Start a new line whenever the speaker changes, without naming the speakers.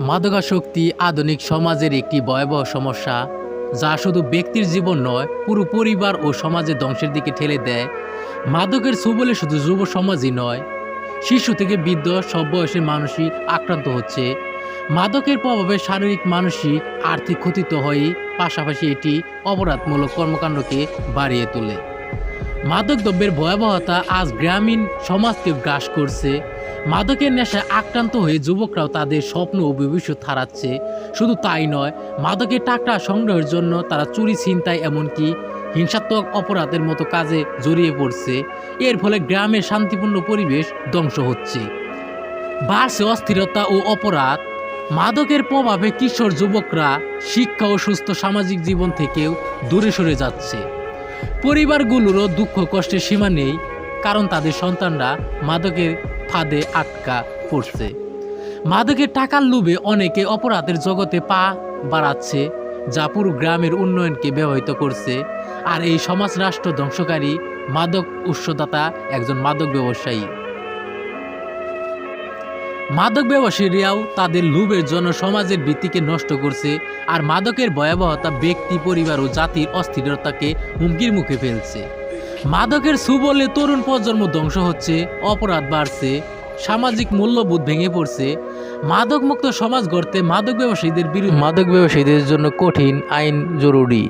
মাদকাসক্তি আধুনিক সমাজের একটি ভয়াবহ সমস্যা, যা শুধু ব্যক্তির জীবন নয়, পুরো পরিবার ও সমাজের ধ্বংসের দিকে ঠেলে দেয়। মাদকের ছোবলে শুধু যুব সমাজই নয়, শিশু থেকে বৃদ্ধ সব বয়সের মানুষই আক্রান্ত হচ্ছে। মাদকের প্রভাবে শারীরিক, মানসিক, আর্থিক ক্ষতি তো হয়ই, পাশাপাশি এটি অপরাধমূলক কর্মকাণ্ডকে বাড়িয়ে তোলে। মাদক দ্রব্যের ভয়াবহতা আজ গ্রামীণ সমাজকে গ্রাস করছে। মাদকের নেশায় আক্রান্ত হয়ে যুবকরাও তাদের স্বপ্ন ও ভবিষ্যৎ হারাচ্ছে। শুধু তাই নয়, মাদকের টাকা সংগ্রহের জন্য তারা চুরি, ছিনতাই, এমনকি হিংসাত্মক অপরাধের মতো কাজে জড়িয়ে পড়ছে। এর ফলে গ্রামের শান্তিপূর্ণ পরিবেশ ধ্বংস হচ্ছে, বাড়ছে অস্থিরতা ও অপরাধ। মাদকের প্রভাবে কিশোর যুবকরা শিক্ষা ও সুস্থ সামাজিক জীবন থেকেও দূরে সরে যাচ্ছে। পরিবারগুলোরও দুঃখ কষ্টের সীমা নেই, কারণ তাদের সন্তানরা মাদকের ফাঁদে আটকা পড়ছে। মাদকের টাকার লোভে অনেকে অপরাধের জগতে পা বাড়াচ্ছে, যা পুরো গ্রামের উন্নয়নকে ব্যাহত করছে। আর এই সমাজ রাষ্ট্র ধ্বংসকারী মাদক উৎসদাতা একজন মাদক ব্যবসায়ী। মাদক ব্যবসায়ীরাও তাদের লোভের জন্য সমাজের ভিত্তিকে নষ্ট করছে। আর মাদকের ভয়াবহতা ব্যক্তি, পরিবার ও জাতির অস্থিরতাকে হুমকির মুখে ফেলছে। মাদকের সুবলে তরুণ প্রজন্ম ধ্বংস হচ্ছে, অপরাধ বাড়ছে, সামাজিক মূল্যবোধ ভেঙে পড়ছে। মাদক মুক্ত সমাজ গড়তে মাদক ব্যবসায়ীদের জন্য কঠিন আইন জরুরি।